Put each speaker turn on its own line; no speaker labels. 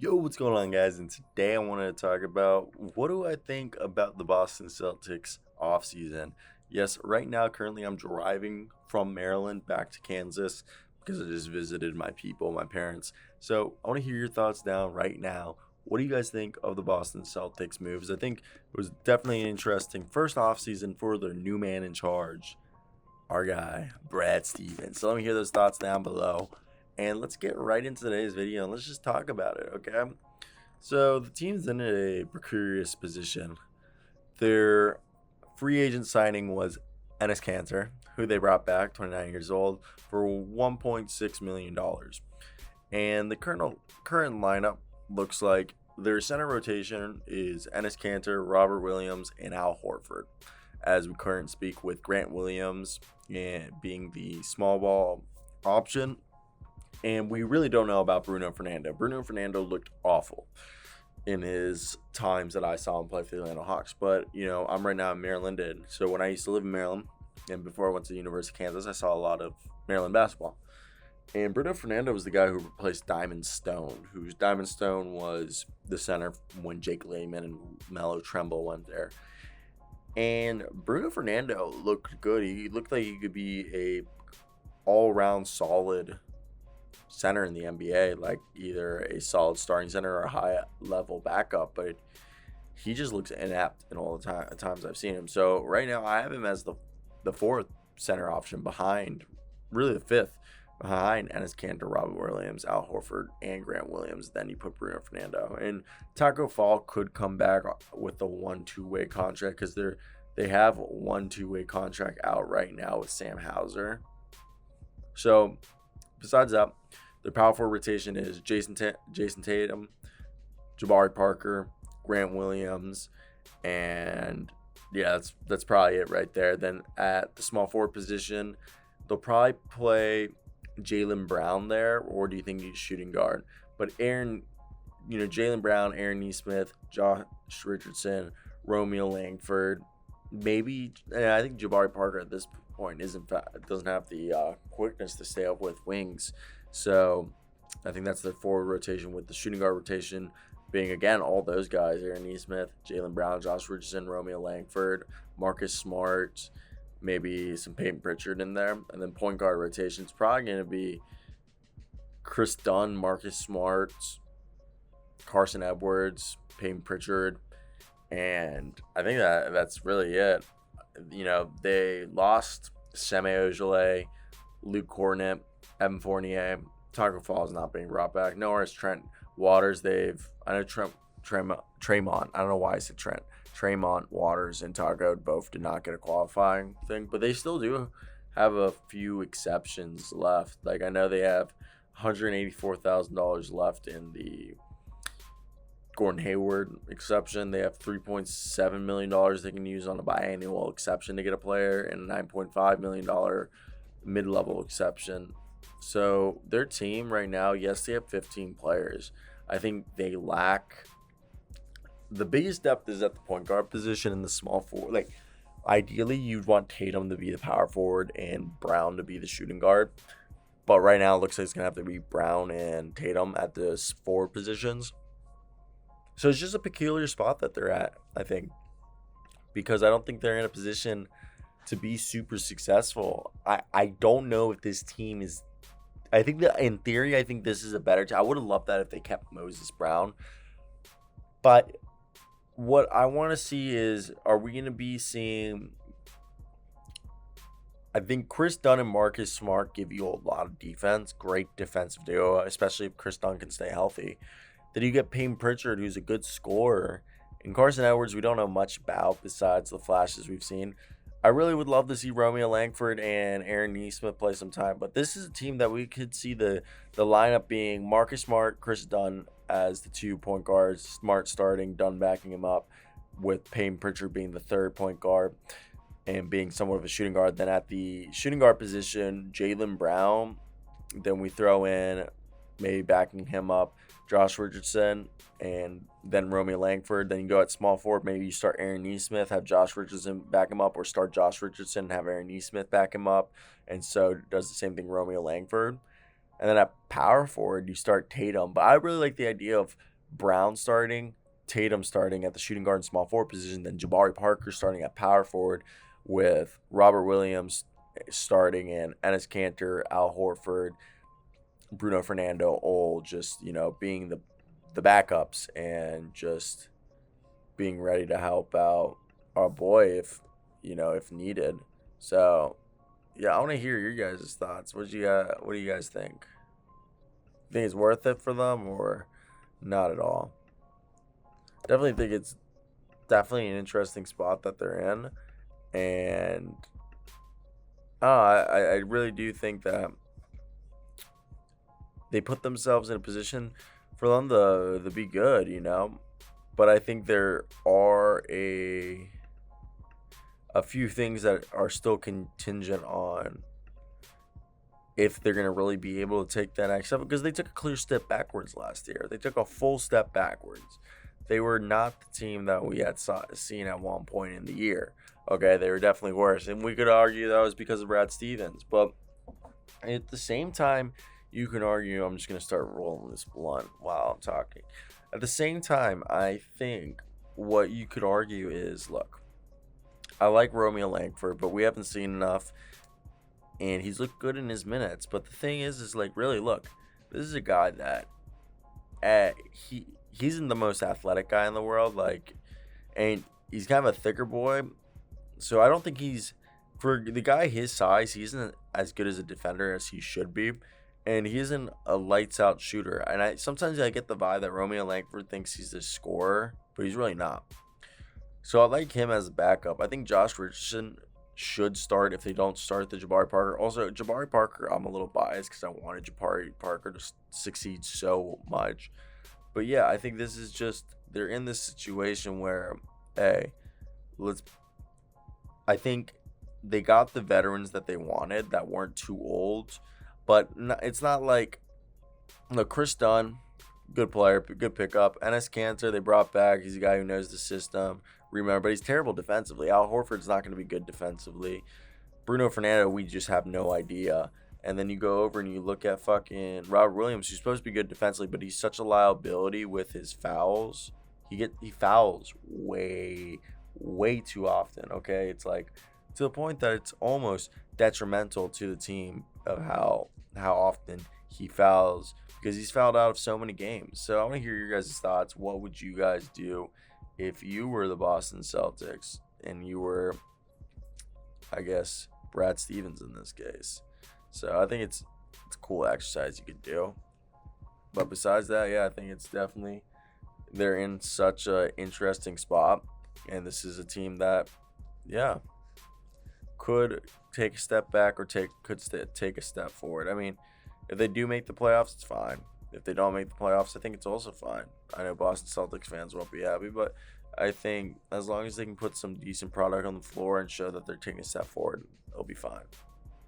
Yo, what's going on, guys? And today I wanted to talk about what do I think about the Boston Celtics offseason. Yes, right now, currently, I'm driving from Maryland back to Kansas because I just visited my people, my parents. So I want to hear your thoughts down right now. What do you guys think of the Boston Celtics moves? I think it was definitely an interesting first offseason for their new man in charge, our guy, Brad Stevens. So let me hear those thoughts down below. And let's get right into today's video and let's just talk about it, okay? So the team's in a precarious position. Their free agent signing was Enes Kanter, who they brought back, 29 years old, for $1.6 million. And the current lineup looks like their center rotation is Enes Kanter, Robert Williams, and Al Horford, as we currently speak, with Grant Williams being the small ball option. And we really don't know about Bruno Fernando. Bruno Fernando looked awful in his times that I saw him play for the Atlanta Hawks. But, I'm right now in Maryland. And so when I used to live in Maryland and before I went to the University of Kansas, I saw a lot of Maryland basketball. And Bruno Fernando was the guy who replaced Diamond Stone, whose Diamond Stone was the center when Jake Layman and Melo Tremble went there. And Bruno Fernando looked good. He looked like he could be a all-around solid center in the NBA, like either a solid starting center or a high-level backup. But he just looks inept in all the times I've seen him. So right now I have him as the fourth center option behind, really the fifth, behind Enes Kanter, Robert Williams, Al Horford, and Grant Williams. Then you put Bruno Fernando. And Taco Fall could come back with the 1-2-way contract because they have one two-way contract out right now with Sam Hauser. So besides that, their power forward rotation is Jason Tatum, Jabari Parker, Grant Williams, and yeah, that's probably it right there. Then at the small forward position, they'll probably play Jaylen Brown there, or do you think he's shooting guard? But Jaylen Brown, Aaron Nesmith, Josh Richardson, Romeo Langford, maybe. And I think Jabari Parker at this point doesn't have the quickness to stay up with wings. So I think that's their forward rotation, with the shooting guard rotation being, again, all those guys: Aaron Nesmith, Jaylen Brown, Josh Richardson, Romeo Langford, Marcus Smart, maybe some Peyton Pritchard in there. And then point guard rotation is probably going to be Chris Dunn, Marcus Smart, Carson Edwards, Peyton Pritchard. And I think that's really it. They lost Semi Ojeleye, Luke Cornett, Evan Fournier. Taco Fall is not being brought back. Nor is Trent Waters. Tremont. I don't know why I said Trent. Tremont, Waters, and Taco both did not get a qualifying thing, but they still do have a few exceptions left. Like, I know they have $184,000 left in the Gordon Hayward exception. They have $3.7 million they can use on a biannual exception to get a player, and a $9.5 million mid-level exception. So their team right now, yes, they have 15 players. I think they lack. The biggest depth is at the point guard position and the small forward. Like, ideally, you'd want Tatum to be the power forward and Brown to be the shooting guard. But right now, it looks like it's going to have to be Brown and Tatum at the forward positions. So it's just a peculiar spot that they're at, I think, because I don't think they're in a position to be super successful. I don't know if this team is. I think that in theory, I think this is a better team. I would have loved that if they kept Moses Brown. But what I want to see is, are we going to be seeing. I think Chris Dunn and Marcus Smart give you a lot of defense, great defensive duo, especially if Chris Dunn can stay healthy. Then you get Peyton Pritchard, who's a good scorer. And Carson Edwards, we don't know much about besides the flashes we've seen. I really would love to see Romeo Langford and Aaron Nesmith play some time. But this is a team that we could see the lineup being Marcus Smart, Chris Dunn as the 2 point guards, Smart starting, Dunn backing him up, with Peyton Pritchard being the 3rd point guard and being somewhat of a shooting guard. Then at the shooting guard position, Jaylen Brown. Then we throw in, maybe backing him up, Josh Richardson, and then Romeo Langford. Then you go at small forward, maybe you start Aaron Nesmith, have Josh Richardson back him up, or start Josh Richardson and have Aaron Nesmith back him up. And so does the same thing Romeo Langford. And then at power forward, you start Tatum. But I really like the idea of Brown starting, Tatum starting at the shooting guard and small forward position, then Jabari Parker starting at power forward with Robert Williams starting in Enes Kanter, Al Horford, Bruno Fernando, all just, being the backups and just being ready to help out our boy if needed. So yeah, I want to hear your guys' thoughts. What do you guys think? Think it's worth it for them or not at all? Definitely think it's definitely an interesting spot that they're in, and I really do think that they put themselves in a position for them to be good. But I think there are a few things that are still contingent on if they're going to really be able to take that next step, because they took a clear step backwards last year. They took a full step backwards. They were not the team that we had seen at one point in the year. Okay, they were definitely worse. And we could argue that was because of Brad Stevens. But at the same time, you can argue, I'm just going to start rolling this blunt while I'm talking. At the same time, I think what you could argue is, look, I like Romeo Langford, but we haven't seen enough. And he's looked good in his minutes. But the thing is like, really, look, this is a guy that he's the most athletic guy in the world. Like, and he's kind of a thicker boy. So I don't think for the guy his size, he isn't as good as a defender as he should be. And he isn't a lights out shooter. And sometimes I get the vibe that Romeo Langford thinks he's a scorer, but he's really not. So I like him as a backup. I think Josh Richardson should start if they don't start the Jabari Parker. Also, Jabari Parker, I'm a little biased because I wanted Jabari Parker to succeed so much. But yeah, I think this is just, they're in this situation where, hey, I think they got the veterans that they wanted that weren't too old. But it's not like, look, Chris Dunn, good player, good pickup. Enes Kanter, they brought back. He's a guy who knows the system. Remember, but he's terrible defensively. Al Horford's not going to be good defensively. Bruno Fernando, we just have no idea. And then you go over and you look at fucking Robert Williams, who's supposed to be good defensively, but he's such a liability with his fouls. He fouls way too often. Okay, it's like to the point that it's almost detrimental to the team of how often he fouls, because he's fouled out of so many games. So I want to hear your guys' thoughts. What would you guys do if you were the Boston Celtics and you were, I guess, Brad Stevens in this case? So I think it's a cool exercise you could do. But besides that, yeah, I think it's definitely, they're in such a interesting spot. And this is a team that, yeah, could take a step back or could take a step forward. I mean, if they do make the playoffs, it's fine. If they don't make the playoffs, I think it's also fine. I know Boston Celtics fans won't be happy, but I think as long as they can put some decent product on the floor and show that they're taking a step forward, it'll be fine.